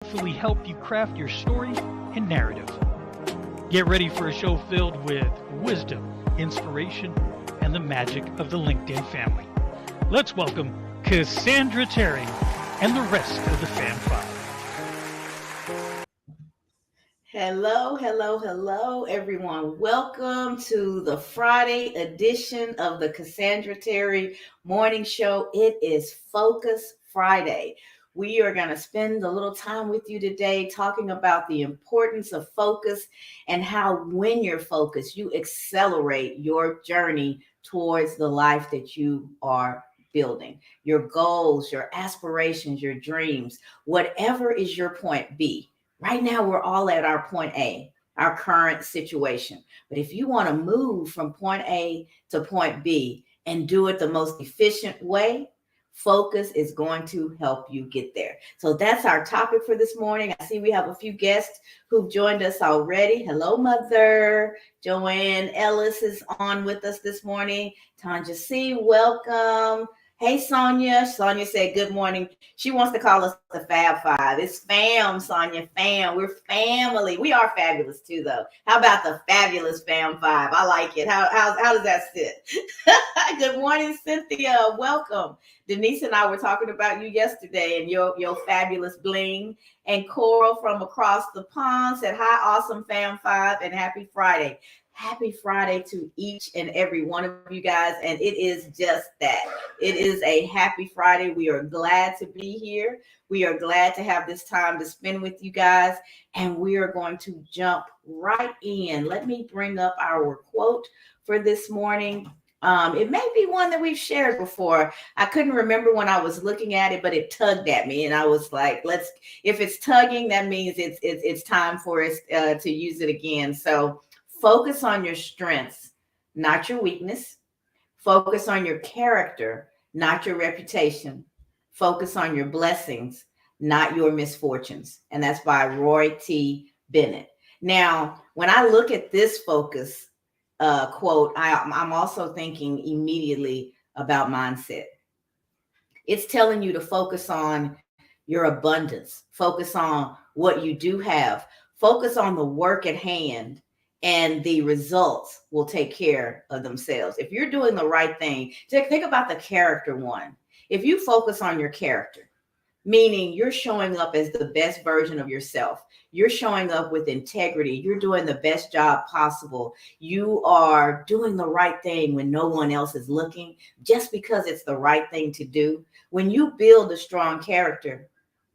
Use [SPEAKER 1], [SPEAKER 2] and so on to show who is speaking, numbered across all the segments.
[SPEAKER 1] hopefully help you craft your story and narrative. Get ready for a show filled with wisdom, inspiration, and the magic of the LinkedIn family. Let's welcome Cassandra Terry and the rest of the Fam Five.
[SPEAKER 2] Hello, everyone. Welcome to the Friday edition of the Cassandra Terry Morning Show. It is Focus Friday. We are going to spend a little time with you today talking about the importance of focus and how when you're focused, you accelerate your journey towards the life that you are building. Your goals, your aspirations, your dreams, whatever is your point B. Right now, we're all at our point A, our current situation. But if you want to move from point A to point B and do it the most efficient way, focus is going to help you get there. So that's our topic for this morning. I see we have a few guests who've joined us already. Hello, Mother. Joanne Ellis is on with us this morning. Tanja C., welcome. Hey, Sonia. Sonia said good morning. She wants to call us the Fab Five. It's fam, Sonia, fam. We're family. We are fabulous too, though. How about the fabulous Fam Five? I like it. How does that sit? Good morning, Cynthia. Welcome. Denise and I were talking about you yesterday and your fabulous bling. And Coral from across the pond said, hi, awesome Fam Five, and happy Friday. Happy Friday to each and every one of you guys. And it is just that. It is a happy Friday. We are glad to be here. We are glad to have this time to spend with you guys. And we are going to jump right in. Let me bring up our quote for this morning. It may be one that we've shared before. I couldn't remember when I was looking at it, but it tugged at me. And I was like, if it's tugging, that means it's time for us to use it again. So focus on your strengths, not your weakness. Focus on your character, not your reputation. Focus on your blessings, not your misfortunes. And that's by Roy T. Bennett. Now, when I look at this focus quote, I'm also thinking immediately about mindset. It's telling you to focus on your abundance, focus on what you do have, focus on the work at hand, and the results will take care of themselves. If you're doing the right thing, think about the character one. If you focus on your character, meaning you're showing up as the best version of yourself, you're showing up with integrity, you're doing the best job possible, you are doing the right thing when no one else is looking, just because it's the right thing to do. When you build a strong character,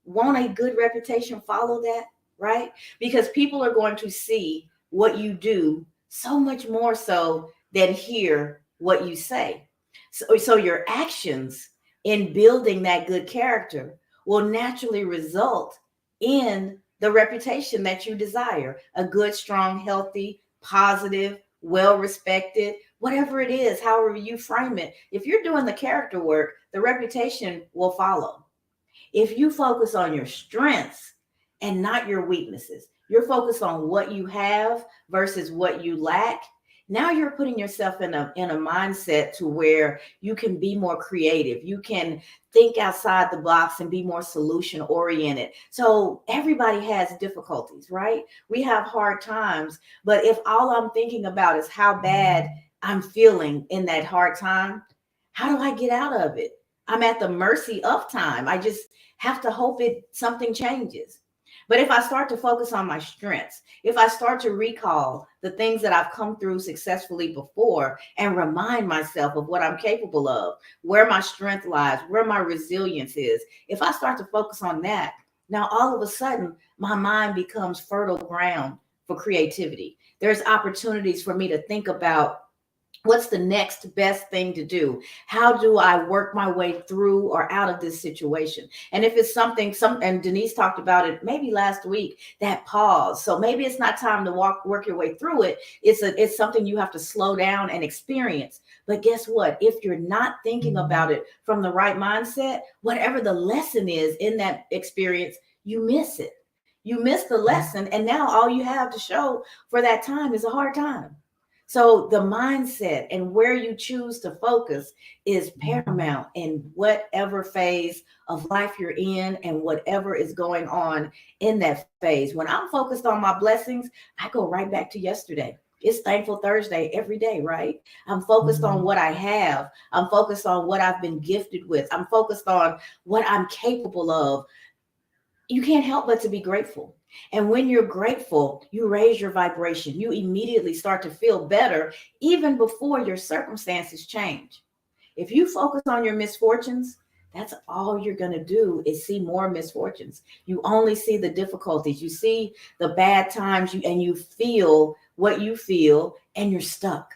[SPEAKER 2] won't a good reputation follow that, right? Because people are going to see what you do so much more so than hear what you say. So your actions in building that good character will naturally result in the reputation that you desire. A good, strong, healthy, positive, well-respected, whatever it is, however you frame it. If you're doing the character work, the reputation will follow. If you focus on your strengths and not your weaknesses, you're focused on what you have versus what you lack. Now you're putting yourself in a mindset to where you can be more creative. You can think outside the box and be more solution oriented. So everybody has difficulties, right? We have hard times, but if all I'm thinking about is how bad I'm feeling in that hard time, how do I get out of it? I'm at the mercy of time. I just have to hope something changes. But if I start to focus on my strengths, if I start to recall the things that I've come through successfully before and remind myself of what I'm capable of, where my strength lies, where my resilience is, if I start to focus on that, now all of a sudden my mind becomes fertile ground for creativity. There's opportunities for me to think about what's the next best thing to do? How do I work my way through or out of this situation? And if it's and Denise talked about it maybe last week, that pause. So maybe it's not time to work your way through it. It's something you have to slow down and experience. But guess what? If you're not thinking about it from the right mindset, whatever the lesson is in that experience, you miss it. You miss the lesson. And now all you have to show for that time is a hard time. So the mindset and where you choose to focus is paramount in whatever phase of life you're in and whatever is going on in that phase. When I'm focused on my blessings, I go right back to yesterday. It's Thankful Thursday every day, right? I'm focused on what I have. I'm focused on what I've been gifted with. I'm focused on what I'm capable of. You can't help but to be grateful. And when you're grateful, you raise your vibration. You immediately start to feel better even before your circumstances change. If you focus on your misfortunes, that's all you're going to do is see more misfortunes. You only see the difficulties. You see the bad times and you feel what you feel and you're stuck.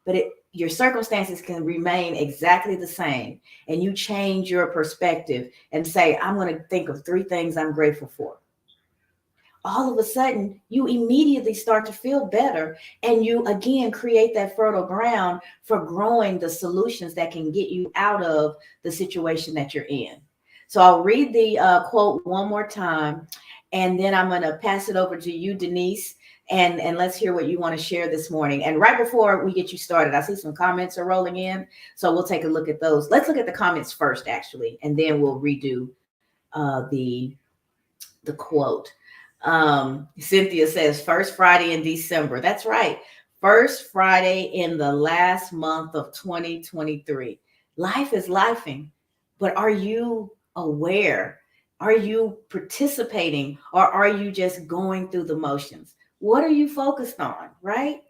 [SPEAKER 2] But your circumstances can remain exactly the same, and you change your perspective and say, I'm going to think of 3 things I'm grateful for. All of a sudden, you immediately start to feel better, and you again create that fertile ground for growing the solutions that can get you out of the situation that you're in. So I'll read the quote one more time, and then I'm going to pass it over to you, Denise, and let's hear what you want to share this morning. And right before we get you started, I see some comments are rolling in, so we'll take a look at those. Let's look at the comments first, actually, and then we'll redo the quote. Cynthia says, first Friday in December. That's right. First Friday in the last month of 2023. Life is lifing, but are you aware? Are you participating, or are you just going through the motions? What are you focused on, right?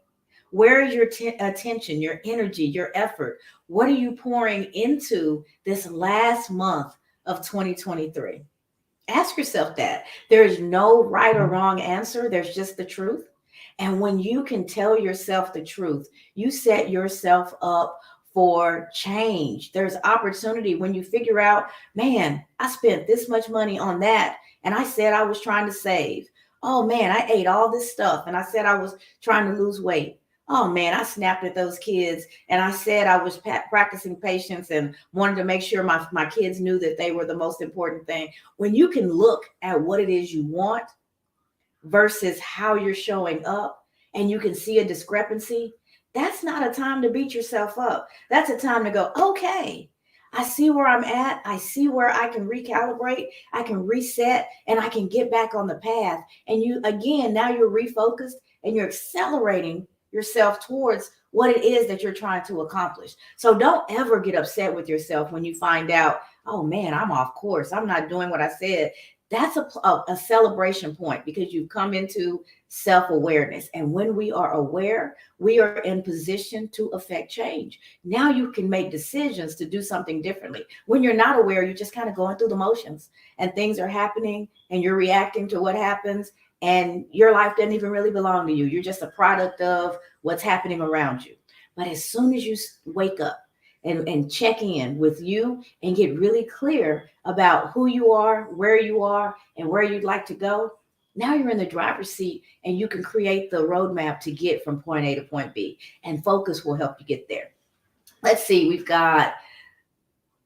[SPEAKER 2] Where is your attention, your energy, your effort? What are you pouring into this last month of 2023? Ask yourself that. There's no right or wrong answer. There's just the truth. And when you can tell yourself the truth, you set yourself up for change. There's opportunity when you figure out, man, I spent this much money on that. And I said I was trying to save. Oh man, I ate all this stuff. And I said I was trying to lose weight. Oh man, I snapped at those kids and I said I was practicing patience and wanted to make sure my kids knew that they were the most important thing. When you can look at what it is you want versus how you're showing up, and you can see a discrepancy, that's not a time to beat yourself up. That's a time to go, okay, I see where I'm at. I see where I can recalibrate, I can reset, and I can get back on the path. And you, again, now you're refocused and you're accelerating yourself towards what it is that you're trying to accomplish. So don't ever get upset with yourself when you find out, oh man, I'm off course. I'm not doing what I said. That's a celebration point, because you've come into self-awareness. And when we are aware, we are in position to affect change. Now you can make decisions to do something differently. When you're not aware, you're just kind of going through the motions and things are happening and you're reacting to what happens. And your life doesn't even really belong to you. You're just a product of what's happening around you. But as soon as you wake up and check in with you and get really clear about who you are, and where you'd like to go, now you're in the driver's seat and you can create the roadmap to get from point A to point B. And focus will help you get there. Let's see, we've got,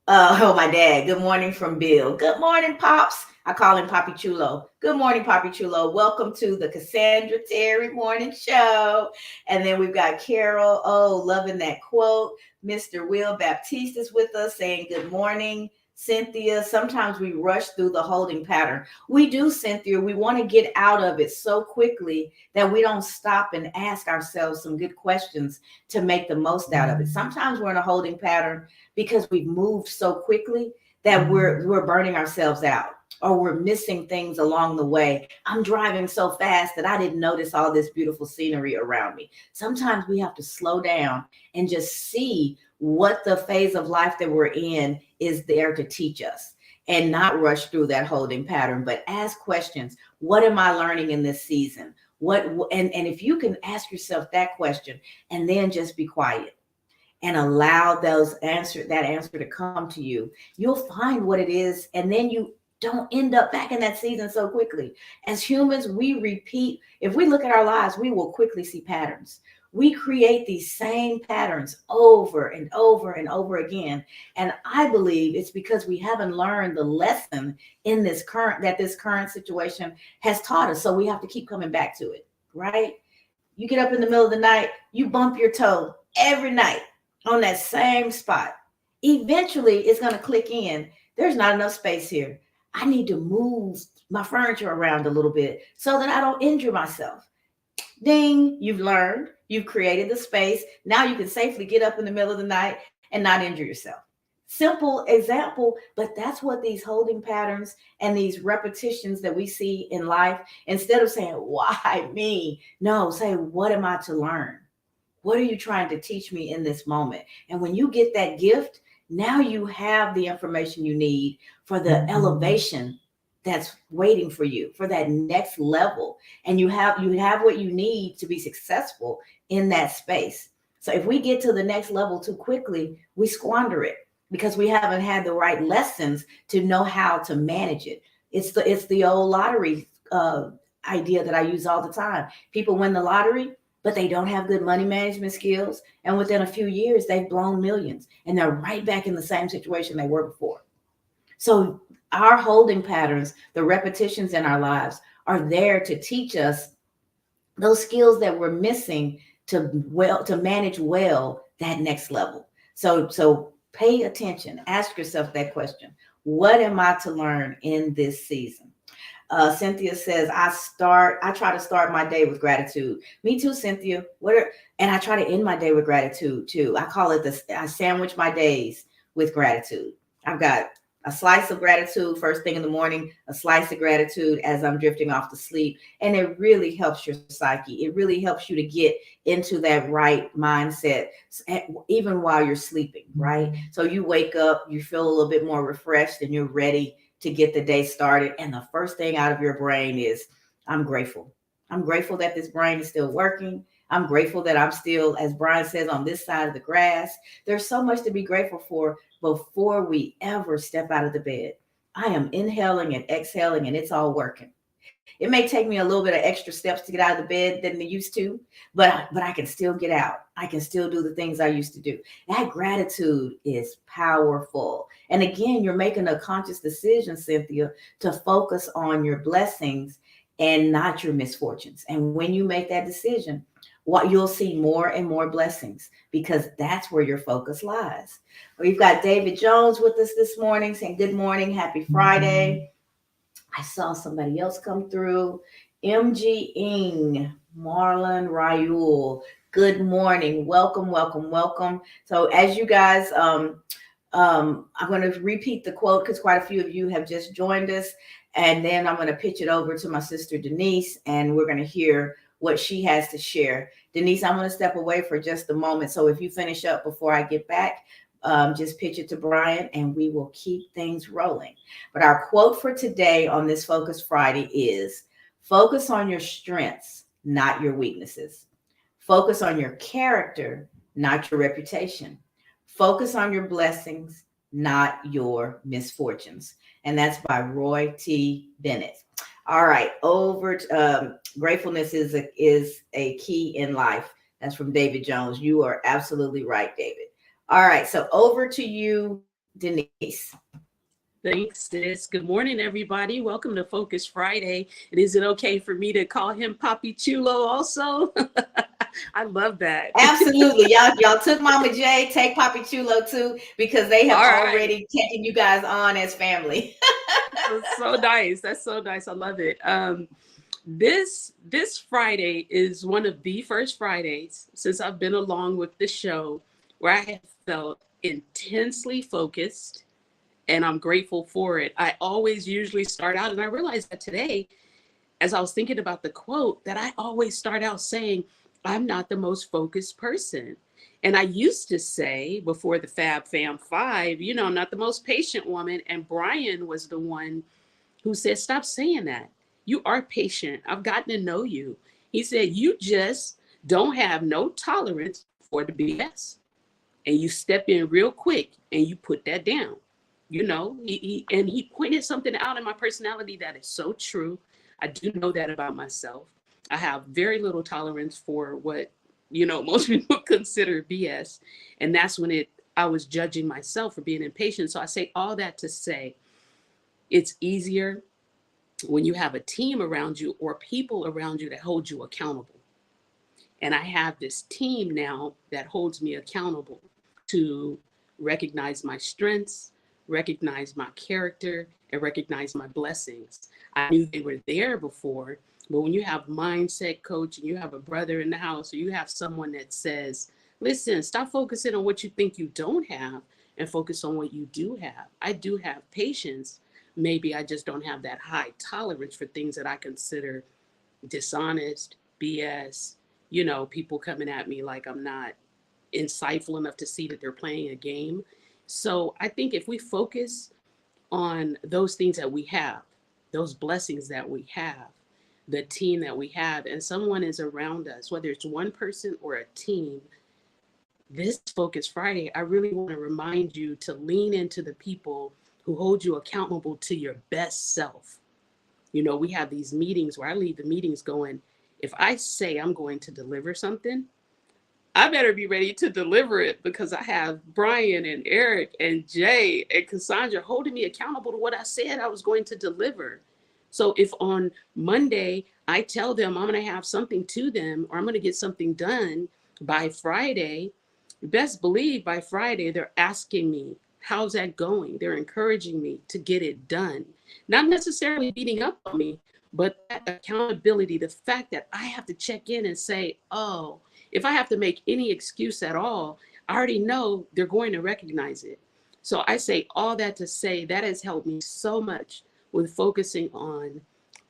[SPEAKER 2] my dad. Good morning from Bill. Good morning, Pops. I call him Papi Chulo. Good morning, Papi Chulo. Welcome to the Cassandra Terry Morning Show. And then we've got Carol. Oh, loving that quote. Mr. Will Baptiste is with us saying good morning. Cynthia, sometimes we rush through the holding pattern. We do, Cynthia. We want to get out of it so quickly that we don't stop and ask ourselves some good questions to make the most out of it. Sometimes we're in a holding pattern because we've moved so quickly that we're burning ourselves out, or we're missing things along the way. I'm driving so fast that I didn't notice all this beautiful scenery around me. Sometimes we have to slow down and just see what the phase of life that we're in is there to teach us, and not rush through that holding pattern, but ask questions. What am I learning in this season? And if you can ask yourself that question and then just be quiet and allow that answer to come to you, you'll find what it is. And then you don't end up back in that season so quickly. As humans, we repeat. If we look at our lives, we will quickly see patterns. We create these same patterns over and over and over again. And I believe it's because we haven't learned the lesson in this current situation has taught us. So we have to keep coming back to it, right? You get up in the middle of the night, you bump your toe every night on that same spot. Eventually, it's going to click in. There's not enough space here. I need to move my furniture around a little bit so that I don't injure myself. Ding, you've learned, you've created the space. Now you can safely get up in the middle of the night and not injure yourself. Simple example, but that's what these holding patterns and these repetitions that we see in life, instead of saying, why me? No, say, what am I to learn? What are you trying to teach me in this moment? And when you get that gift, now you have the information you need for the elevation that's waiting for you, for that next level. And you have what you need to be successful in that space. So if we get to the next level too quickly, we squander it because we haven't had the right lessons to know how to manage it. It's the old lottery idea that I use all the time. People win the lottery, but they don't have good money management skills. And within a few years, they've blown millions and they're right back in the same situation they were before. So our holding patterns, the repetitions in our lives, are there to teach us those skills that we're missing to manage well that next level. So pay attention. Ask yourself that question. What am I to learn in this season? Cynthia says, I try to start my day with gratitude. Me too, Cynthia. And I try to end my day with gratitude too. I call it I sandwich my days with gratitude. I've got a slice of gratitude first thing in the morning, a slice of gratitude as I'm drifting off to sleep. And it really helps your psyche. It really helps you to get into that right mindset, even while you're sleeping, right? So you wake up, you feel a little bit more refreshed and you're ready to get the day started. And the first thing out of your brain is, I'm grateful. I'm grateful that this brain is still working. I'm grateful that I'm still, as Brian says, on this side of the grass. There's so much to be grateful for before we ever step out of the bed. I am inhaling and exhaling and it's all working. It may take me a little bit of extra steps to get out of the bed than it used to, but I can still get out. I can still do the things I used to do. That gratitude is powerful. And again, you're making a conscious decision, Cynthia, to focus on your blessings and not your misfortunes. And when you make that decision, what you'll see more and more blessings, because that's where your focus lies. We've got David Jones with us this morning saying, good morning, happy Friday. I saw somebody else come through. MG Ing, Marlon Rayul. Good morning. Welcome, welcome, welcome. So as you guys, I'm going to repeat the quote because quite a few of you have just joined us. And then I'm going to pitch it over to my sister, Denise, and we're going to hear what she has to share. Denise, I'm going to step away for just a moment. So if you finish up before I get back, just pitch it to Brian and we will keep things rolling. But our quote for today on this Focus Friday is, focus on your strengths, not your weaknesses. Focus on your character, not your reputation. Focus on your blessings, not your misfortunes. And that's by Roy T. Bennett. All right, over to, gratefulness is a key in life. That's from David Jones. You are absolutely right, David. All right, so over to you, Denise.
[SPEAKER 3] Thanks, sis. Good morning, everybody. Welcome to Focus Friday. And is it okay for me to call him Papi Chulo also? I love that.
[SPEAKER 2] Absolutely. Y'all took Mama J, take Papi Chulo too, because they have already taken you guys on as family.
[SPEAKER 3] That's so nice. That's so nice. I love it. This Friday is one of the first Fridays since I've been along with the show where I have felt intensely focused, and I'm grateful for it. I always usually start out, and I realized that today, as I was thinking about the quote, that I always start out saying, I'm not the most focused person. And I used to say before the Fab Fam 5, I'm not the most patient woman. And Brian was the one who said, stop saying that. You are patient. I've gotten to know you. He said, you just don't have no tolerance for the BS. And you step in real quick and you put that down. He pointed something out in my personality that is so true. I do know that about myself. I have very little tolerance for what, most people consider BS. And that's when I was judging myself for being impatient. So I say all that to say it's easier when you have a team around you or people around you that hold you accountable. And I have this team now that holds me accountable to recognize my strengths, recognize my character, and recognize my blessings. I knew they were there before, but when you have mindset coach and you have a brother in the house, or you have someone that says, listen, stop focusing on what you think you don't have and focus on what you do have. I do have patience. Maybe I just don't have that high tolerance for things that I consider dishonest, BS, people coming at me like I'm not insightful enough to see that they're playing a game. So I think if we focus on those things that we have, those blessings that we have, the team that we have, and someone is around us, whether it's one person or a team, this Focus Friday, I really want to remind you to lean into the people who hold you accountable to your best self. We have these meetings where I leave the meetings going, if I say I'm going to deliver something, I better be ready to deliver it, because I have Brian and Eric and Jay and Cassandra holding me accountable to what I said I was going to deliver. So if on Monday I tell them I'm going to have something to them, or I'm going to get something done by Friday, best believe by Friday they're asking me, how's that going? They're encouraging me to get it done. Not necessarily beating up on me, but that accountability, the fact that I have to check in and say, oh, if I have to make any excuse at all, I already know they're going to recognize it. So I say all that to say that has helped me so much with focusing on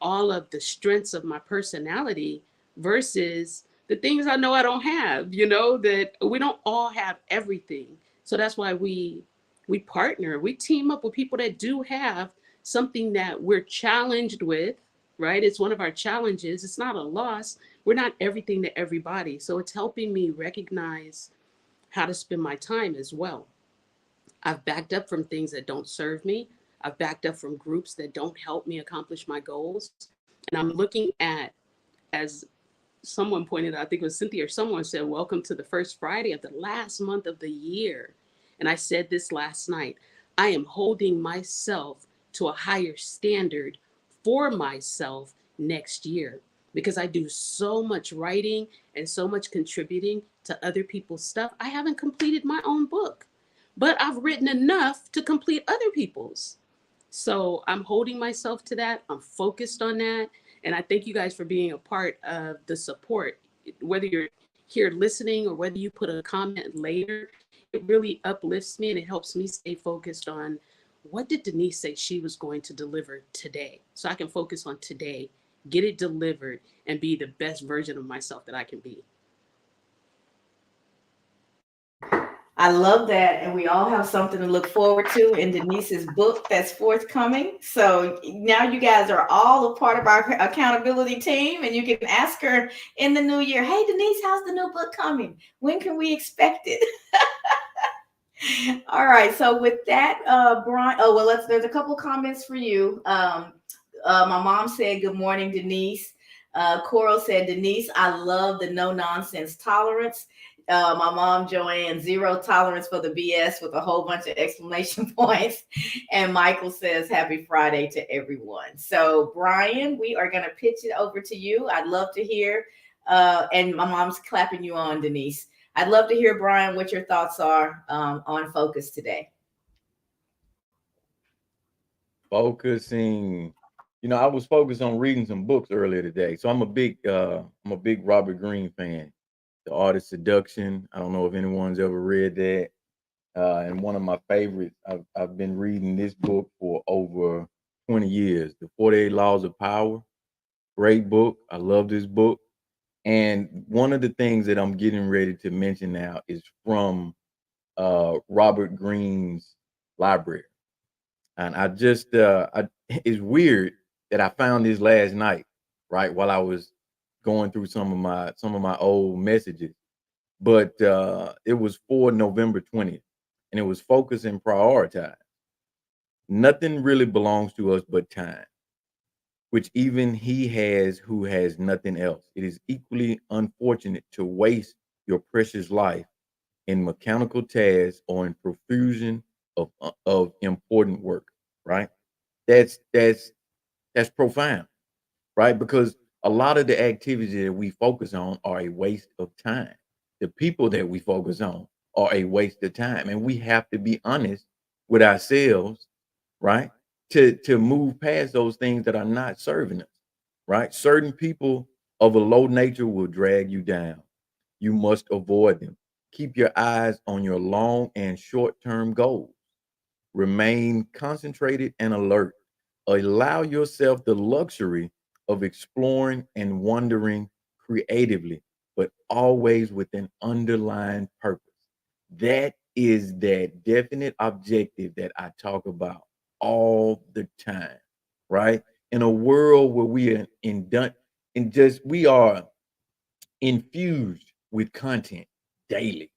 [SPEAKER 3] all of the strengths of my personality versus the things I know I don't have, that we don't all have everything. So that's why we partner, we team up with people that do have something that we're challenged with, right? It's one of our challenges. It's not a loss. We're not everything to everybody. So it's helping me recognize how to spend my time as well. I've backed up from things that don't serve me. I've backed up from groups that don't help me accomplish my goals. And I'm looking at, as someone pointed out, I think it was Cynthia or someone said, welcome to the first Friday of the last month of the year. And I said this last night, I am holding myself to a higher standard for myself next year, because I do so much writing and so much contributing to other people's stuff. I haven't completed my own book, but I've written enough to complete other people's. So I'm holding myself to that. I'm focused on that. And I thank you guys for being a part of the support, whether you're here listening or whether you put a comment later. It really uplifts me and it helps me stay focused on, what did Denise say she was going to deliver today? So I can focus on today, get it delivered, and be the best version of myself that I can be.
[SPEAKER 2] I love that. And we all have something to look forward to in Denise's book that's forthcoming. So now you guys are all a part of our accountability team, and you can ask her in the new year, hey, Denise, how's the new book coming? When can we expect it? All right. So with that, Brian, there's a couple comments for you. My mom said, good morning, Denise. Coral said, Denise, I love the no nonsense tolerance. My mom, Joanne, zero tolerance for the BS with a whole bunch of exclamation points. And Michael says, happy Friday to everyone. So Brian, we are going to pitch it over to you. I'd love to hear, and my mom's clapping you on, Denise. I'd love to hear, Brian, what your thoughts are on Focus today.
[SPEAKER 4] Focusing, I was focused on reading some books earlier today. So I'm a big Robert Greene fan. The Art of Seduction. I don't know if anyone's ever read that. And one of my favorites, I've been reading this book for over 20 years, The 48 Laws of Power. Great book. I love this book. And one of the things that I'm getting ready to mention now is from Robert Greene's library. And I just, it's weird that I found this last night, right, while I was going through some of my old messages. But it was for November 20th, and it was focus and prioritize. Nothing really belongs to us but time, which even he has who has nothing else. It is equally unfortunate to waste your precious life in mechanical tasks or in profusion of important work, right? That's profound, right? Because A lot of the activities that we focus on are a waste of time. The people that we focus on are a waste of time. And we have to be honest with ourselves, right? To move past those things that are not serving us, right? Certain people of a low nature will drag you down. You must avoid them. Keep your eyes on your long and short term goals. Remain concentrated and alert. Allow yourself the luxury of exploring and wondering creatively, but always with an underlying purpose. That is that definite objective that I talk about all the time, right? In a world where we are in just we are infused with content daily,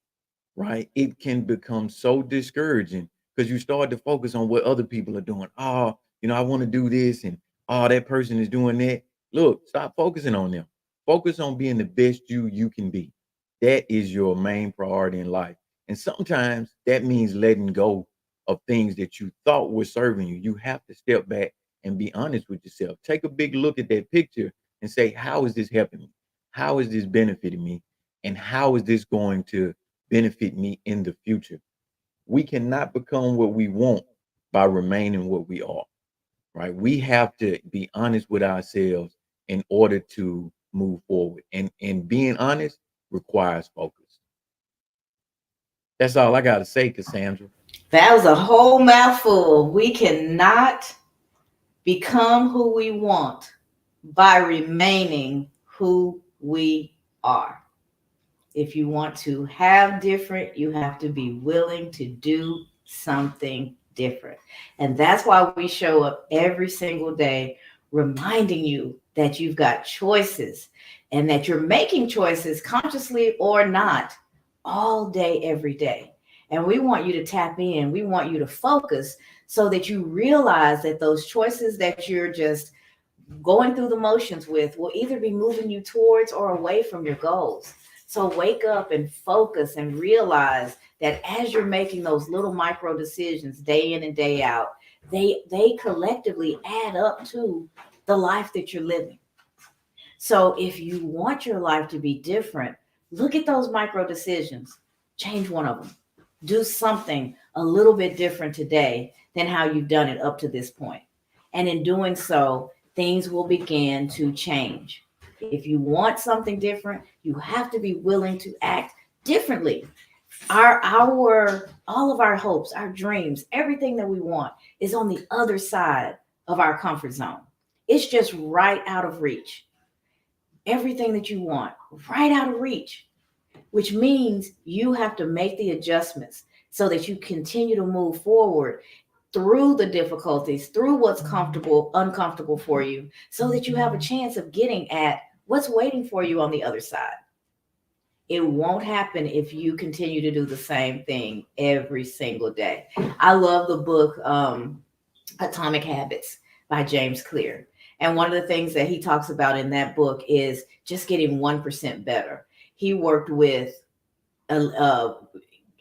[SPEAKER 4] right? It can become so discouraging because you start to focus on what other people are doing. Oh, I want to do this, and oh, that person is doing that. Look, stop focusing on them. Focus on being the best you can be. That is your main priority in life. And sometimes that means letting go of things that you thought were serving you. You have to step back and be honest with yourself. Take a big look at that picture and say, how is this helping me? How is this benefiting me? And how is this going to benefit me in the future? We cannot become what we want by remaining what we are, right? We have to be honest with ourselves in order to move forward. And being honest requires focus. That's all I got to say, Cassandra.
[SPEAKER 2] That was a whole mouthful. We cannot become who we want by remaining who we are. If you want to have different, you have to be willing to do something different. And that's why we show up every single day, reminding you that you've got choices and that you're making choices consciously or not all day, every day. And we want you to tap in. We want you to focus so that you realize that those choices that you're just going through the motions with will either be moving you towards or away from your goals. So wake up and focus and realize that as you're making those little micro decisions day in and day out, they collectively add up to the life that you're living. So if you want your life to be different, look at those micro decisions. Change one of them. Do something a little bit different today than how you've done it up to this point. And in doing so, things will begin to change. If you want something different, you have to be willing to act differently. All of our hopes, our dreams, everything that we want is on the other side of our comfort zone. It's just right out of reach. Everything that you want, right out of reach, which means you have to make the adjustments so that you continue to move forward through the difficulties, through what's uncomfortable for you, so that you have a chance of getting at what's waiting for you on the other side. It won't happen if you continue to do the same thing every single day. I love the book Atomic Habits by James Clear. And one of the things that he talks about in that book is just getting 1% better. He worked with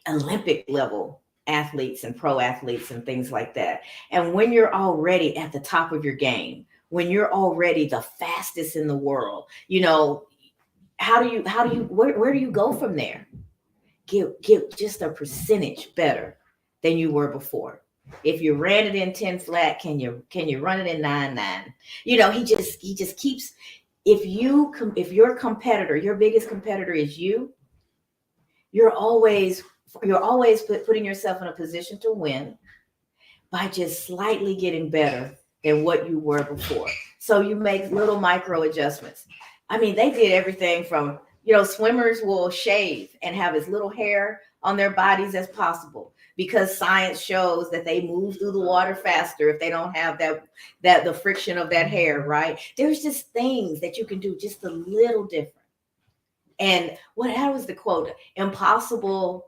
[SPEAKER 2] Olympic level athletes and pro athletes and things like that. And when you're already at the top of your game, when you're already the fastest in the world, where do you go from there? Get just a percentage better than you were before. If you ran it in 10 flat, can you run it in 9-9? He just keeps, if your competitor, your biggest competitor is you're always putting yourself in a position to win by just slightly getting better than what you were before. So you make little micro adjustments. I mean, they did everything from, swimmers will shave and have as little hair on their bodies as possible because science shows that they move through the water faster if they don't have the friction of that hair, right? There's just things that you can do just a little different. And how was the quote? Impossible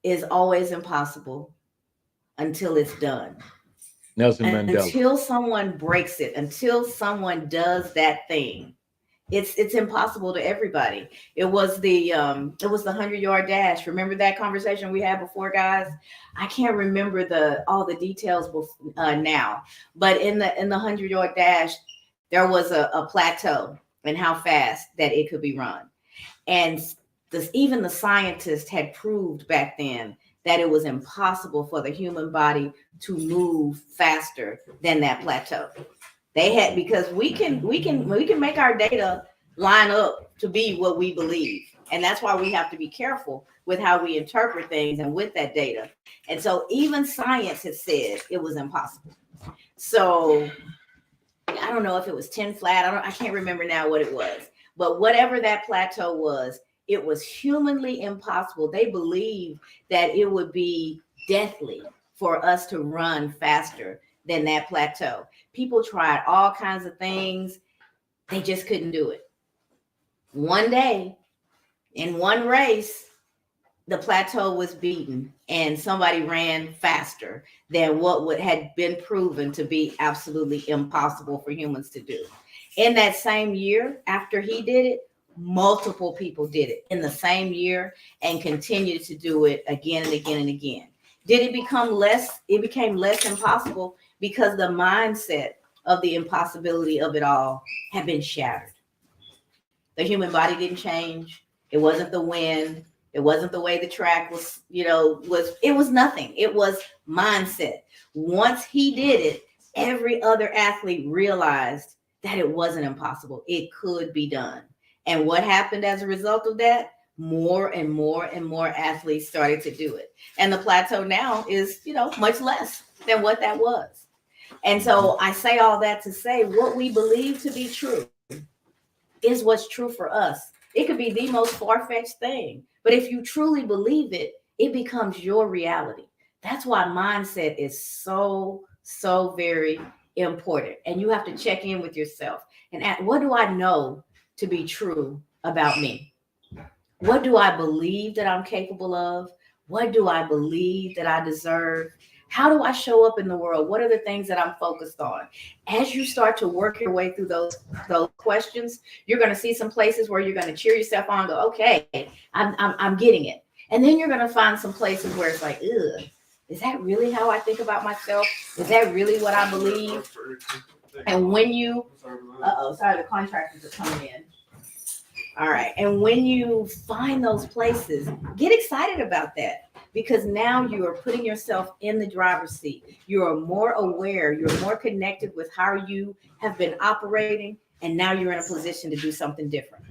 [SPEAKER 2] is always impossible until it's done.
[SPEAKER 4] Nelson Mandela.
[SPEAKER 2] Until someone breaks it, until someone does that thing, it's impossible to everybody. It was the 100-yard dash. Remember that conversation we had before, guys? I can't remember all the details now, but in the 100-yard dash, there was a plateau. and how fast that it could be run. And even the scientists had proved back then that it was impossible for the human body to move faster than that plateau. They had, because we can make our data line up to be what we believe. And that's why we have to be careful with how we interpret things and with that data. And so even science has said it was impossible. So I don't know if it was 10 flat. I can't remember now what it was. But whatever that plateau was, it was humanly impossible. They believed that it would be deathly for us to run faster than that plateau. People tried all kinds of things. They just couldn't do it. One day, in one race, the plateau was beaten and somebody ran faster than what had been proven to be absolutely impossible for humans to do. In that same year, after he did it, multiple people did it in the same year and continued to do it again and again and again. Did it become less? It became less impossible because the mindset of the impossibility of it all had been shattered. The human body didn't change. It wasn't the wind. It wasn't the way the track was, it was nothing. It was mindset. Once he did it, every other athlete realized that it wasn't impossible. It could be done. And what happened as a result of that? More and more and more athletes started to do it. And the plateau now is, much less than what that was. And so I say all that to say what we believe to be true is what's true for us. It could be the most far-fetched thing, but if you truly believe it, it becomes your reality. That's why mindset is so, so very important. And you have to check in with yourself and ask, what do I know to be true about me? What do I believe that I'm capable of? What do I believe that I deserve? How do I show up in the world? What are the things that I'm focused on? As you start to work your way through those questions, you're going to see some places where you're going to cheer yourself on and go, okay, I'm getting it. And then you're going to find some places where it's like, ugh, is that really how I think about myself? Is that really what I believe? And when you, sorry, the contractors are coming in. All right. And when you find those places, get excited about that. Because now you are putting yourself in the driver's seat. You are more aware. You're more connected with how you have been operating. And now you're in a position to do something different.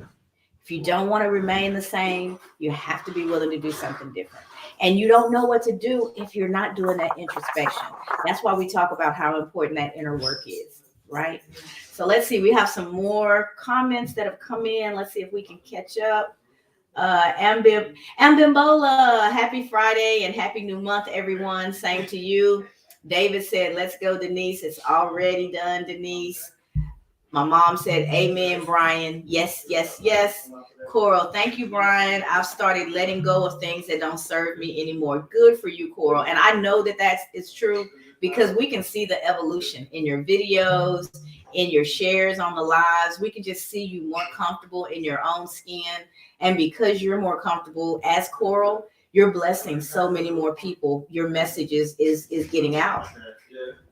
[SPEAKER 2] If you don't want to remain the same, you have to be willing to do something different. And you don't know what to do if you're not doing that introspection. That's why we talk about how important that inner work is, right? So let's see. We have some more comments that have come in. Let's see if we can catch up. Ambimbola, happy Friday and happy new month, everyone. Same to you. David said, let's go, Denise. It's already done, Denise. My mom said, amen, Brian. Yes, yes, yes. Coral, thank you, Brian. I've started letting go of things that don't serve me anymore. Good for you, Coral. And I know that is true because we can see the evolution in your videos, in your shares on the lives. We can just see you more comfortable in your own skin. And because you're more comfortable as Coral, you're blessing so many more people. Your message is getting out.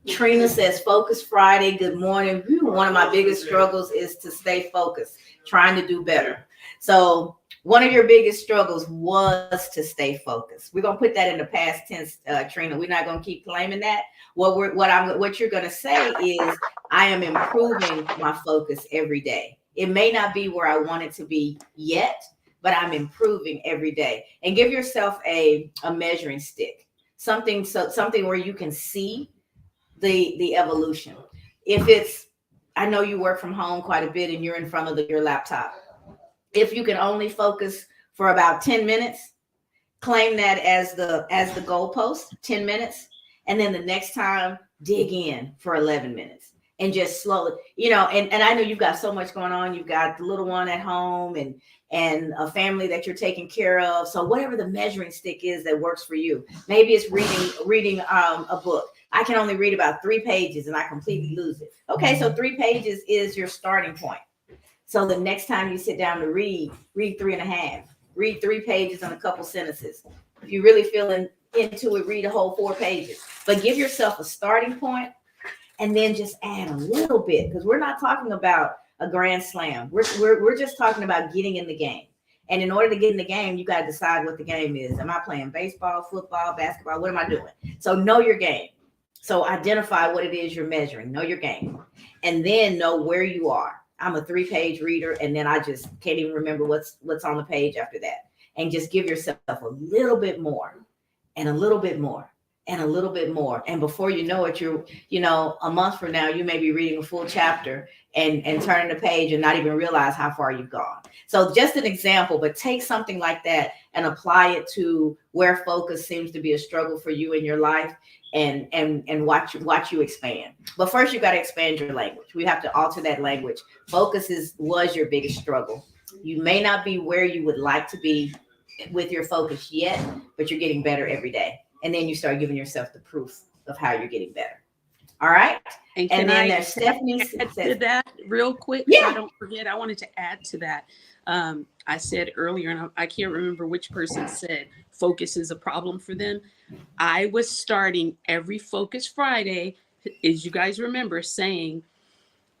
[SPEAKER 2] Trina says, Focus Friday. Good morning. One of my biggest struggles is to stay focused, trying to do better. So one of your biggest struggles was to stay focused. We're going to put that in the past tense, Trina. We're not going to keep claiming that. What you're going to say is, I am improving my focus every day. It may not be where I want it to be yet, but I'm improving every day. And give yourself a measuring stick, something where you can see the evolution. If it's, I know you work from home quite a bit and you're in front of your laptop. If you can only focus for about 10 minutes, claim that as the goalpost, 10 minutes. And then the next time, dig in for 11 minutes. And just slowly, and I know you've got so much going on. You've got the little one at home and a family that you're taking care of. So whatever the measuring stick is that works for you. Maybe it's reading a book. I can only read about 3 pages and I completely lose it. Okay, so 3 pages is your starting point. So the next time you sit down to read 3.5. Read 3 pages and a couple sentences. If you're really feeling into it, read a whole 4 pages. But give yourself a starting point. And then just add a little bit, because we're not talking about a grand slam. We're just talking about getting in the game. And in order to get in the game, you got to decide what the game is. Am I playing baseball, football, basketball? What am I doing? So know your game. So identify what it is you're measuring. Know your game. And then know where you are. I'm a 3-page reader, and then I just can't even remember what's on the page after that. And just give yourself a little bit more and a little bit more and a little bit more. And before you know it, a month from now, you may be reading a full chapter and turning the page and not even realize how far you've gone. So just an example, but take something like that and apply it to where focus seems to be a struggle for you in your life, and watch you expand. But first, you got to expand your language. We have to alter that language. Focus was your biggest struggle. You may not be where you would like to be with your focus yet, but you're getting better every day. And then you start giving yourself the proof of how you're getting better. All right.
[SPEAKER 3] And
[SPEAKER 2] then
[SPEAKER 3] I
[SPEAKER 2] there's Stephanie
[SPEAKER 3] add to that real quick?
[SPEAKER 2] Yeah.
[SPEAKER 3] So I don't forget. I wanted to add to that. I said earlier, and I can't remember which person said focus is a problem for them. I was starting every Focus Friday, as you guys remember, saying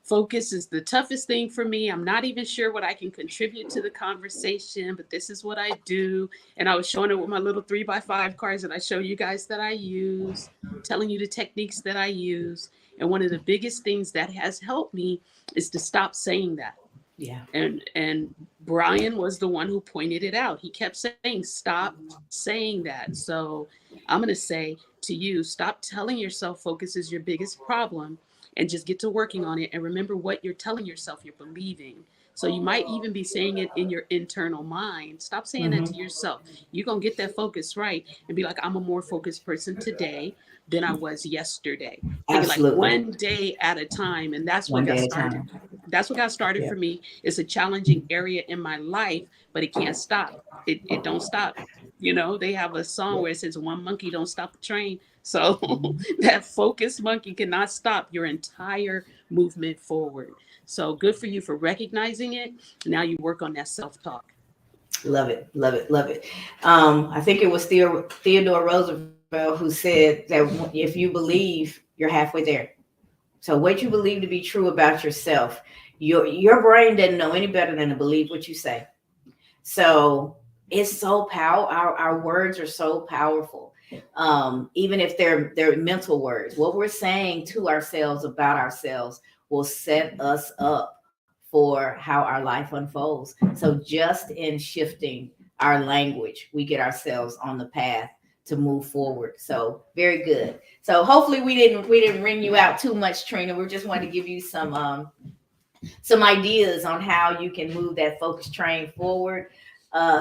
[SPEAKER 3] focus is the toughest thing for me. I'm not even sure what I can contribute to the conversation, but this is what I do. And I was showing it with my little 3x5 cards that I show you guys that I use, telling you the techniques that I use. And one of the biggest things that has helped me is to stop saying that.
[SPEAKER 2] Yeah.
[SPEAKER 3] And Brian was the one who pointed it out. He kept saying, stop saying that. So I'm going to say to you, stop telling yourself focus is your biggest problem, and just get to working on it. And remember what you're telling yourself you're believing. So you might even be saying it in your internal mind. Stop saying that to yourself. You're going to get that focus right and be like, I'm a more focused person today than I was yesterday.
[SPEAKER 2] Absolutely.
[SPEAKER 3] Like one day at a time. And that's what got started. That's what got started for me. It's a challenging area in my life, but it can't stop. It don't stop. You know, they have a song where it says one monkey don't stop the train. So that focused monkey cannot stop your entire movement forward. So good for you for recognizing it. Now you work on that self-talk.
[SPEAKER 2] Love it. Love it. Love it. I think it was Theodore Roosevelt who said that if you believe, you're halfway there. So what you believe to be true about yourself, your brain doesn't know any better than to believe what you say. So it's so powerful. Our words are so powerful. Even if they're mental words, what we're saying to ourselves about ourselves will set us up for how our life unfolds. So just in shifting our language, we get ourselves on the path to move forward. So very good. So hopefully we didn't ring you out too much, Trina. We just wanted to give you some ideas on how you can move that focus train forward.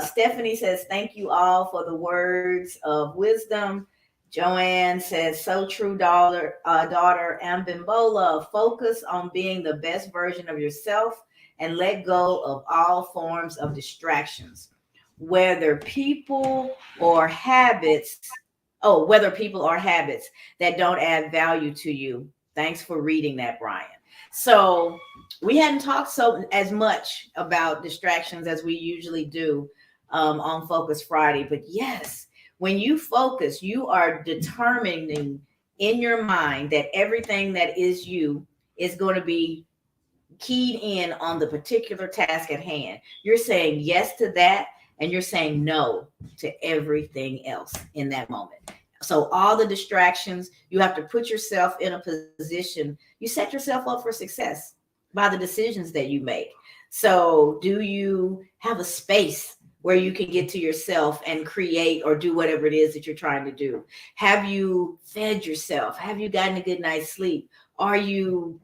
[SPEAKER 2] Stephanie says, thank you all for the words of wisdom. Joanne says, so true, daughter. Ambimbola, focus on being the best version of yourself and let go of all forms of distractions, whether people or habits that don't add value to you. Thanks for reading that, Brian. So we hadn't talked as much about distractions as we usually do on Focus Friday, but yes, when you focus, you are determining in your mind that everything that is you is going to be keyed in on the particular task at hand. You're saying yes to that, and you're saying no to everything else in that moment. So all the distractions, you have to put yourself in a position, you set yourself up for success by the decisions that you make. So do you have a space where you can get to yourself and create or do whatever it is that you're trying to do? Have you fed yourself? Have you gotten a good night's sleep? Are you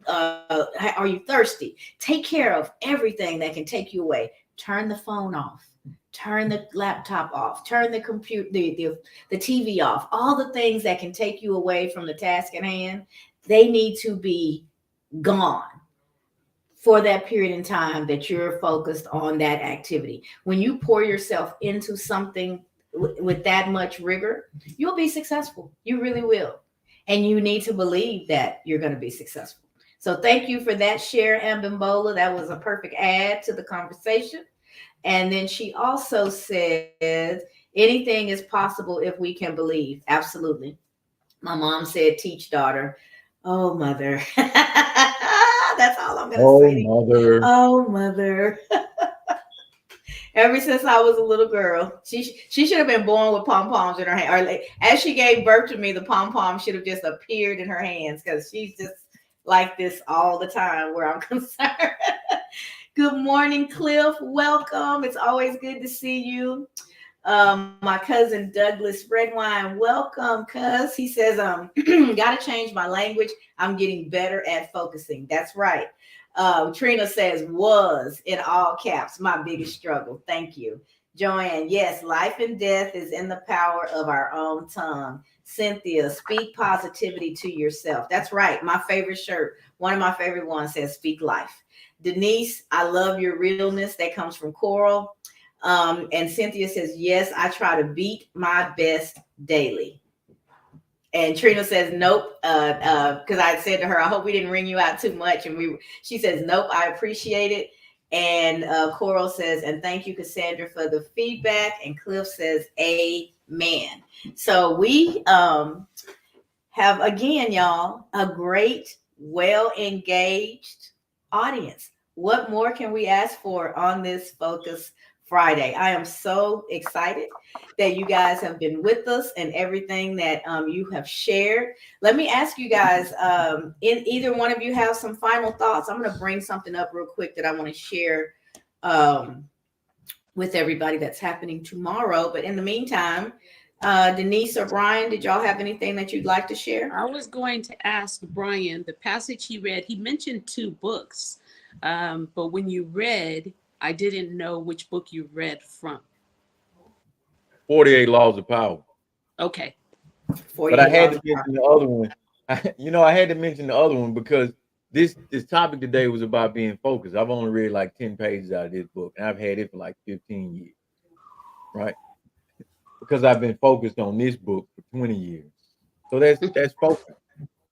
[SPEAKER 2] thirsty? Take care of everything that can take you away. Turn the phone off. Turn the laptop off, turn the computer, the TV off, all the things that can take you away from the task at hand, they need to be gone for that period in time that you're focused on that activity. When you pour yourself into something with that much rigor, you'll be successful. You really will. And you need to believe that you're going to be successful. So thank you for that share, Ambimbola. That was a perfect add to the conversation. And then she also said, anything is possible if we can believe. Absolutely. My mom said, teach, daughter. Oh, mother. That's all I'm gonna
[SPEAKER 4] Oh,
[SPEAKER 2] say.
[SPEAKER 4] mother.
[SPEAKER 2] Oh, mother. Ever since I was a little girl, she should have been born with pom poms in her hand. Or like, as she gave birth to me, the pom pom should have just appeared in her hands because she's just like this all the time where I'm concerned. Good morning, Cliff. Welcome. It's always good to see you. My cousin Douglas Redwine, welcome, cuz. He says, gotta change my language. I'm getting better at focusing. That's right. Trina says, was in all caps, my biggest struggle. Thank you. Joanne, yes, life and death is in the power of our own tongue. Cynthia, speak positivity to yourself. That's right. My favorite shirt, one of my favorite ones says, speak life. Denise, I love your realness. That comes from Coral. And Cynthia says, yes, I try to beat my best daily. And Trina says, nope, because I said to her, I hope we didn't ring you out too much. And she says, nope, I appreciate it. And Coral says, and thank you, Cassandra, for the feedback. And Cliff says, amen. So we have, again, y'all, a great, well-engaged audience. What more can we ask for on this Focus Friday? I am so excited that you guys have been with us and everything that you have shared. Let me ask you guys, in either one of you have some final thoughts? I'm going to bring something up real quick that I want to share with everybody that's happening tomorrow. But in the meantime, Denise or Brian, did y'all have anything that you'd like to share?
[SPEAKER 3] I was going to ask Brian, the passage he read, he mentioned 2 books. But when you read, I didn't know which book you read from.
[SPEAKER 4] 48 Laws of Power.
[SPEAKER 3] Okay.
[SPEAKER 4] But I had to mention the other one. I had to mention the other one because this topic today was about being focused. I've only read like 10 pages out of this book, and I've had it for like 15 years, right? Because I've been focused on this book for 20 years. So that's focus,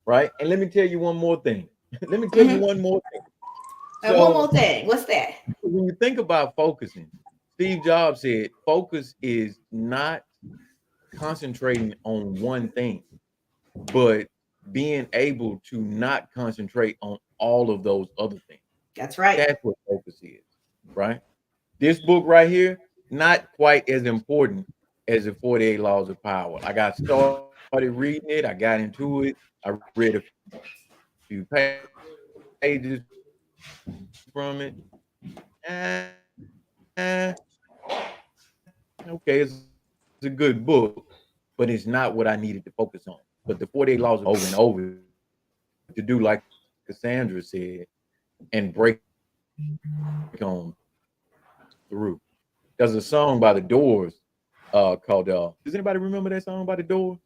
[SPEAKER 4] right? And let me tell you one more thing. Let me tell you one more thing.
[SPEAKER 2] And one more thing. What's that?
[SPEAKER 4] When you think about focusing, Steve Jobs said, focus is not concentrating on one thing, but being able to not concentrate on all of those other things.
[SPEAKER 2] That's right.
[SPEAKER 4] That's what focus is, right? This book right here, not quite as important as the 48 Laws of Power. I got started reading it. I got into it. I read a few pages from it. Okay, it's a good book, but it's not what I needed to focus on. But the 48 Laws over and over to do like Cassandra said and break on through. There's a song by the Doors called does anybody remember that song by the Doors?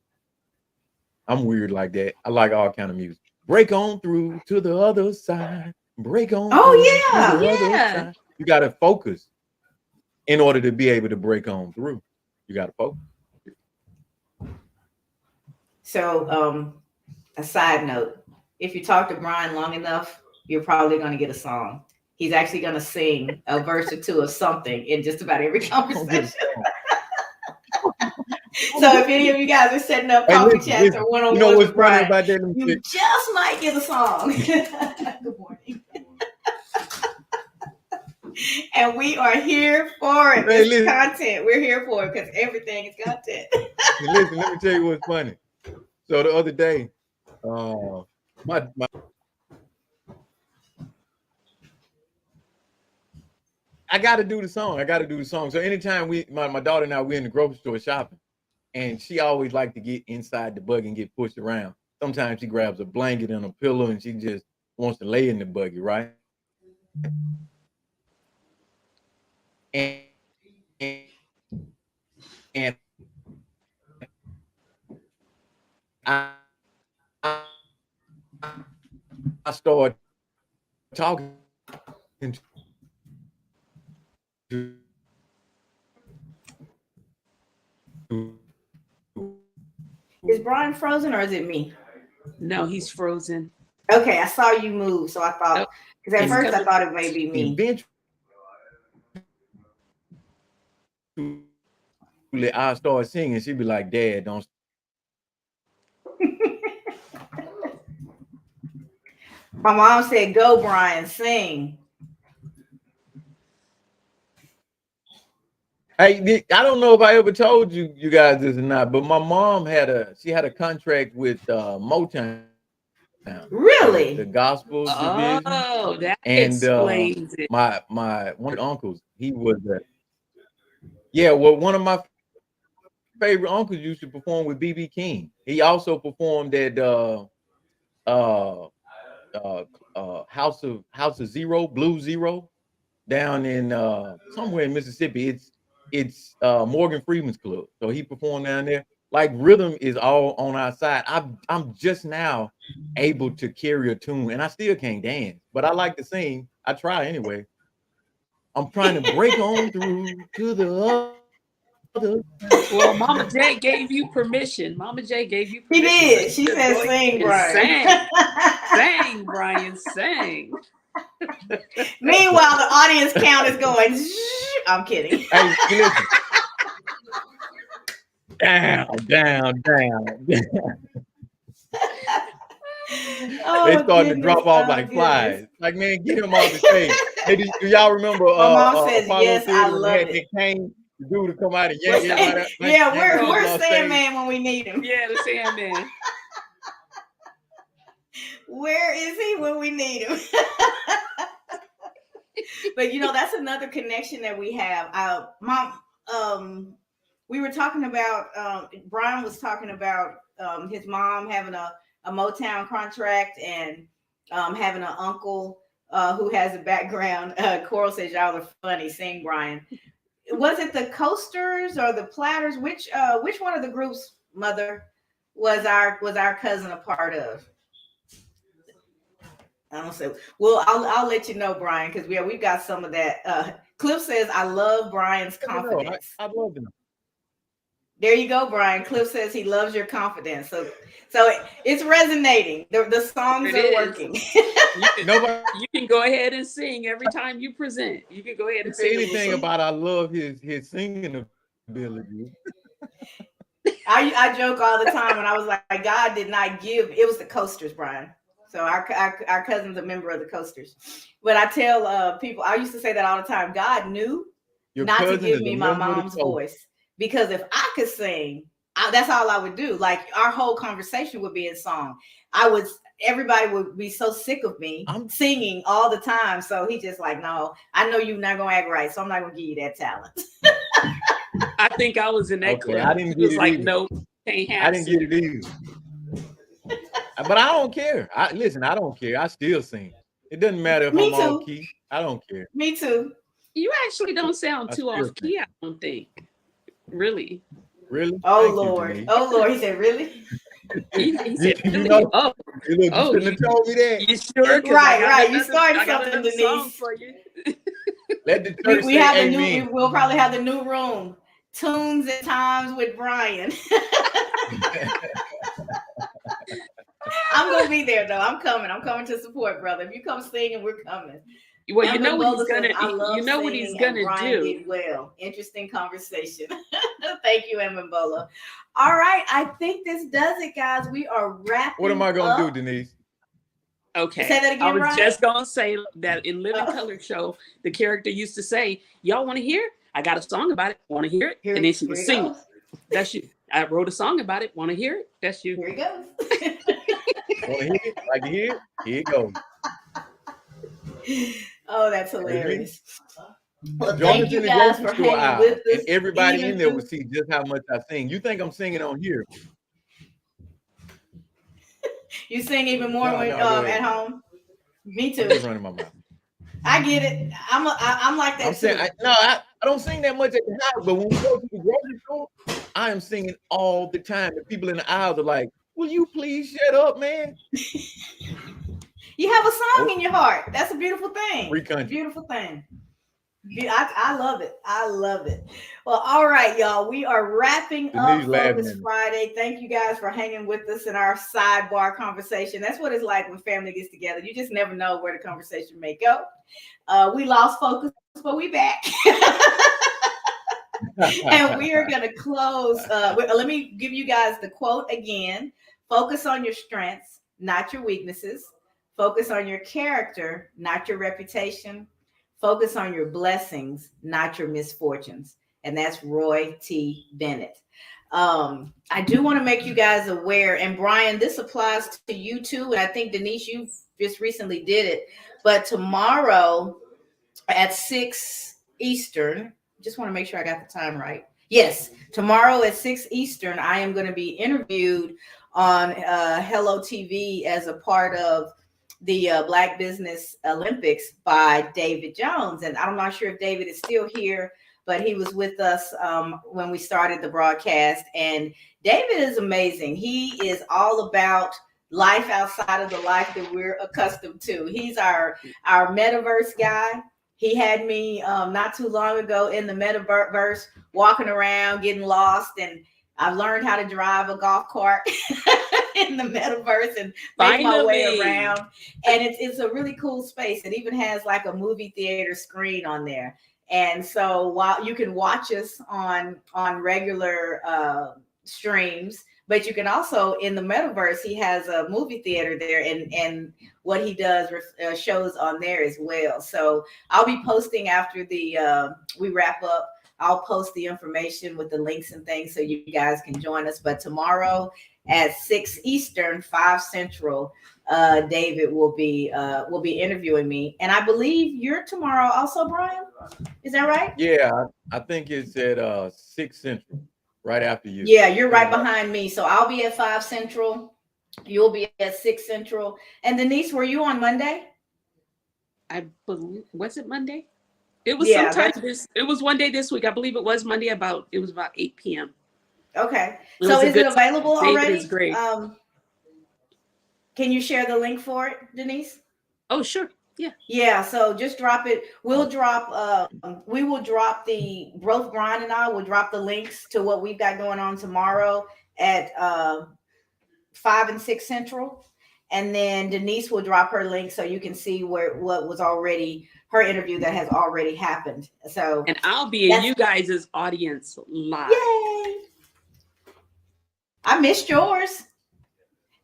[SPEAKER 4] I'm weird like that. I like all kind of music. Break on through to the other side. Break on.
[SPEAKER 2] Oh yeah,
[SPEAKER 4] to the other side. You got to focus in order to be able to break on through. You got to focus.
[SPEAKER 2] So, a side note: if you talk to Brian long enough, you're probably going to get a song. He's actually going to sing a verse or two of something in just about every conversation. So if any of you guys are setting up coffee chats or one-on-ones with Brian, about that? You just might get a song. Good morning. And we are here for it. Hey, it's content. We're here for it because everything is content.
[SPEAKER 4] Listen, let me tell you what's funny. So the other day, my I got to do the song. So anytime my daughter and I, we're in the grocery store shopping, and she always like to get inside the buggy and get pushed around. Sometimes she grabs a blanket and a pillow and she just wants to lay in the buggy, right? And I started talking to
[SPEAKER 2] Is Brian frozen or is it me?
[SPEAKER 3] No, he's frozen.
[SPEAKER 2] Okay, I saw you move, so I thought, because at first I thought it may be me.
[SPEAKER 4] Eventually, I start singing. She'd be like, "Dad, don't."
[SPEAKER 2] My mom said, "Go, Brian, sing."
[SPEAKER 4] Hey, I don't know if I ever told you guys this or not, but my mom had a contract with Motown, the
[SPEAKER 2] Really?
[SPEAKER 4] gospel division,
[SPEAKER 3] Oh, that
[SPEAKER 4] and
[SPEAKER 3] explains it.
[SPEAKER 4] my one of the uncles, he was one of my favorite uncles used to perform with BB King. He also performed at uh, House of Zero, Blue Zero, down in somewhere in Mississippi. It's Morgan Freeman's club. So he performed down there. Like rhythm is all on our side. I'm just now able to carry a tune, and I still can't dance, but I like to sing. I try anyway. I'm trying to break on through to the other.
[SPEAKER 3] Well, Mama J gave you permission. Mama J gave you
[SPEAKER 2] He
[SPEAKER 3] permission. So
[SPEAKER 2] did.
[SPEAKER 3] you
[SPEAKER 2] She
[SPEAKER 3] just
[SPEAKER 2] said,
[SPEAKER 3] go
[SPEAKER 2] "Sing,
[SPEAKER 3] and
[SPEAKER 2] Brian."
[SPEAKER 3] Sang, Brian, sang.
[SPEAKER 2] Meanwhile, the audience count is going. Zzz. I'm kidding.
[SPEAKER 4] Hey, listen. Down.
[SPEAKER 2] Oh,
[SPEAKER 4] They starting to
[SPEAKER 2] goodness.
[SPEAKER 4] drop off
[SPEAKER 2] Oh,
[SPEAKER 4] like
[SPEAKER 2] goodness.
[SPEAKER 4] flies. Like, man, get him off the stage. Hey, do y'all remember
[SPEAKER 2] My mom says,
[SPEAKER 4] Apollo
[SPEAKER 2] "Yes, I
[SPEAKER 4] Theater when
[SPEAKER 2] love
[SPEAKER 4] they had
[SPEAKER 2] it."
[SPEAKER 4] Nick Kane, the dude to come out and
[SPEAKER 2] Where's
[SPEAKER 4] yank everybody?
[SPEAKER 2] where's Sandman when we need him?
[SPEAKER 3] Yeah, the Sandman.
[SPEAKER 2] Where is he when we need him? But that's another connection that we have. Mom, we were talking about. Brian was talking about his mom having a Motown contract and having an uncle who has a background. Coral says y'all are funny. Sing, Brian. Was it the Coasters or the Platters? Which one of the groups, Mother, was our cousin a part of? I don't say. Well, I'll let you know, Brian, because we've got some of that. Cliff says, "I love Brian's confidence."
[SPEAKER 4] I love them.
[SPEAKER 2] There you go, Brian. Cliff says he loves your confidence. So it's resonating. The songs
[SPEAKER 3] It
[SPEAKER 2] are
[SPEAKER 3] is.
[SPEAKER 2] working.
[SPEAKER 3] You can go ahead and sing every time you present. You can go ahead and
[SPEAKER 4] Say
[SPEAKER 3] sing
[SPEAKER 4] anything about I love his singing ability.
[SPEAKER 2] I joke all the time, and I was like, God did not give. It was the Coasters, Brian. So our cousin's a member of the Coasters. But I tell people, I used to say that all the time. God knew not to give me my mom's voice, because if I could sing, that's all I would do. Like our whole conversation would be in song. Everybody would be so sick of me singing all the time. So he just like, no, I know you're not gonna act right, so I'm not gonna give you that talent.
[SPEAKER 3] I think I was in that club.
[SPEAKER 4] I didn't
[SPEAKER 3] get it.
[SPEAKER 4] Like,
[SPEAKER 3] nope, can't have.
[SPEAKER 4] I didn't get it either. But I don't care. I don't care. I still sing. It doesn't matter if I'm off key. I don't care.
[SPEAKER 2] Me too.
[SPEAKER 3] You actually don't sound too off key, I don't think. Really?
[SPEAKER 4] Really?
[SPEAKER 2] Oh Lord. He said, really?
[SPEAKER 3] He said, really?
[SPEAKER 4] You shouldn't have told me that.
[SPEAKER 3] You sure?
[SPEAKER 2] Right. You started something, Denise.
[SPEAKER 3] For you.
[SPEAKER 4] Let the church
[SPEAKER 2] we
[SPEAKER 4] say
[SPEAKER 2] have
[SPEAKER 4] amen.
[SPEAKER 2] We'll probably have the new room. Tunes at times with Brian. I'm gonna be there though. I'm coming to support, brother. If you come singing, we're coming.
[SPEAKER 3] Well, you know what he's gonna. You know what he's gonna
[SPEAKER 2] Brian
[SPEAKER 3] do.
[SPEAKER 2] Did well. Interesting conversation. Thank you, Bola. All right, I think this does it, guys. We are wrapping.
[SPEAKER 4] What am I gonna do, Denise?
[SPEAKER 3] Okay.
[SPEAKER 2] Say that again,
[SPEAKER 3] I was
[SPEAKER 2] Brian?
[SPEAKER 3] just gonna say that in Living Color Show, the character used to say, "Y'all want to hear? I got a song about it. Want to hear it?" And then she would sing it. That's you. I wrote a song about it. Want to hear it? That's you.
[SPEAKER 2] Here it goes.
[SPEAKER 4] Want to hear it? Like to hear it? Here it goes.
[SPEAKER 2] Oh, that's hilarious. Well,
[SPEAKER 4] Join
[SPEAKER 2] thank you guys for hanging with us.
[SPEAKER 4] And everybody in there will see just how much I sing. You think I'm singing on here?
[SPEAKER 2] You sing even more when at home. Me too.
[SPEAKER 4] I'm just running my mouth.
[SPEAKER 2] I get it. I'm like that too.
[SPEAKER 4] I don't sing that much at the house, but when we go to the grocery store, I am singing all the time. The people in the aisles are like, "Will you please shut up, man?"
[SPEAKER 2] You have a song in your heart. That's a beautiful thing.
[SPEAKER 4] Free country.
[SPEAKER 2] Beautiful thing. I love it. I love it. Well, all right, y'all. We are wrapping up Focus Friday. Thank you guys for hanging with us in our sidebar conversation. That's what it's like when family gets together. You just never know where the conversation may go. We lost focus, but we back. And we are going to close. Let me give you guys the quote again. Focus on your strengths, not your weaknesses. Focus on your character, not your reputation. Focus on your blessings, not your misfortunes. And that's Roy T. Bennett. I do want to make you guys aware, and Brian, this applies to you too. And I think Denise, you just recently did it. But tomorrow at 6 Eastern, just want to make sure I got the time right. Yes, tomorrow at 6 Eastern, I am going to be interviewed on Hello TV as a part of the Black Business Olympics by David Jones. And I'm not sure if David is still here, but he was with us when we started the broadcast. And David is amazing. He is all about life outside of the life that we're accustomed to. He's our metaverse guy. He had me not too long ago in the metaverse, walking around, getting lost, and I learned how to drive a golf cart in the metaverse and make my way around. And it's a really cool space. It even has like a movie theater screen on there. And so while you can watch us on regular streams, but you can also, in the metaverse, he has a movie theater there, and what he does shows on there as well. So I'll be posting after we wrap up. I'll post the information with the links and things so you guys can join us. But tomorrow at 6 Eastern, 5 Central, David will be interviewing me. And I believe you're tomorrow also, Brian. Is that right?
[SPEAKER 4] Yeah, I think it's at 6 Central, right after you.
[SPEAKER 2] Yeah, you're right behind me. So I'll be at 5 Central. You'll be at 6 Central. And Denise, were you on Monday?
[SPEAKER 3] I believe, was it Monday? It was it was one day this week. I believe it was Monday it was about 8 p.m.
[SPEAKER 2] Okay. So is it available already?
[SPEAKER 3] David is great.
[SPEAKER 2] Can you share the link for it, Denise?
[SPEAKER 3] Oh, sure. Yeah.
[SPEAKER 2] Yeah. So just drop it. We will drop both Brian and I will drop the links to what we've got going on tomorrow at 5 and 6 Central. And then Denise will drop her link so you can see what was already her interview that has already happened. So,
[SPEAKER 3] and I'll be in you guys' audience live.
[SPEAKER 2] Yay! I missed yours.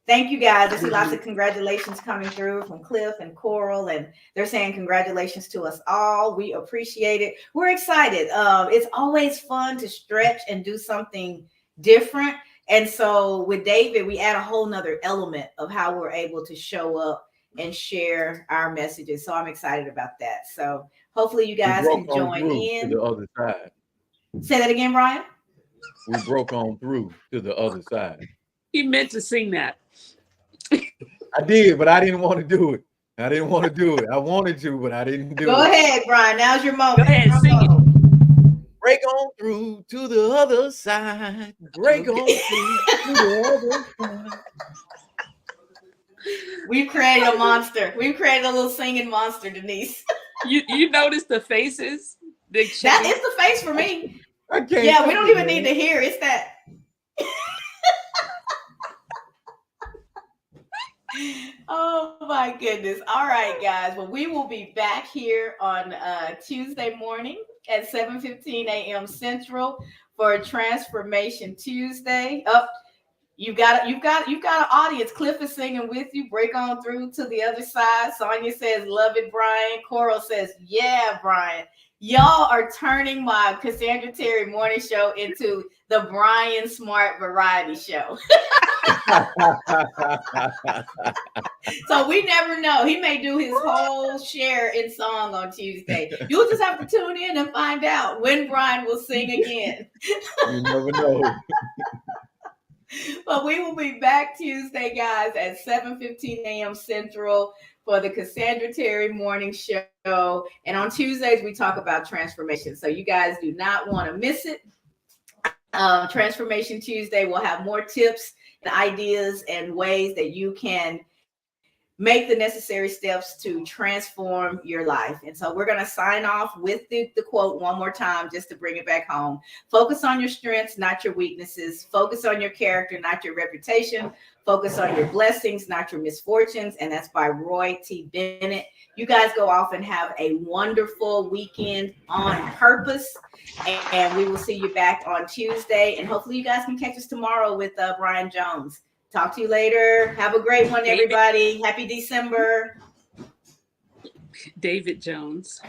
[SPEAKER 2] Thank you guys. I see lots of congratulations coming through from Cliff and Coral, and they're saying congratulations to us all. We appreciate it. We're excited. It's always fun to stretch and do something different. And so with David, we add a whole nother element of how we're able to show up and share our messages. So I'm excited about that. So hopefully you guys can join in.
[SPEAKER 4] To the other side.
[SPEAKER 2] Say that again, Brian.
[SPEAKER 4] We broke on through to the other side.
[SPEAKER 3] He meant to sing that.
[SPEAKER 4] I did, but I didn't want to do it. I wanted to, but I didn't do it.
[SPEAKER 2] Go ahead, Brian. Now's your moment.
[SPEAKER 3] Go ahead, sing it.
[SPEAKER 4] Break on through to the other side. Break on through to the other side.
[SPEAKER 2] We've created a monster. We've created a little singing monster, Denise.
[SPEAKER 3] You notice the faces?
[SPEAKER 2] That is the face for me.
[SPEAKER 4] Yeah,
[SPEAKER 2] we don't even need to hear. It's that. Oh my goodness. All right, guys. Well, we will be back here on Tuesday morning at 7:15 a.m. Central for Transformation Tuesday. You've got an audience. Cliff is singing with you. Break on through to the other side. Sonia says, "Love it, Brian." Coral says, "Yeah, Brian." Y'all are turning my Cassandra Terry morning show into the Brian Smart Variety Show. So we never know. He may do his whole share in song on Tuesday. You'll just have to tune in and find out when Brian will sing again.
[SPEAKER 4] You never know.
[SPEAKER 2] But we will be back Tuesday, guys, at 7:15 a.m. Central for the Cassandra Terry Morning Show. And on Tuesdays, we talk about transformation. So you guys do not want to miss it. Transformation Tuesday will have more tips and ideas and ways that you can make the necessary steps to transform your life. And so we're going to sign off with the quote one more time, just to bring it back home. Focus on your strengths, not your weaknesses. Focus on your character, not your reputation. Focus on your blessings, not your misfortunes. And that's by Roy T. Bennett. You guys go off and have a wonderful weekend on purpose. And we will see you back on Tuesday. And hopefully you guys can catch us tomorrow with Brian Jones. Talk to you later. Have a great one, everybody. Happy December.
[SPEAKER 3] David Jones.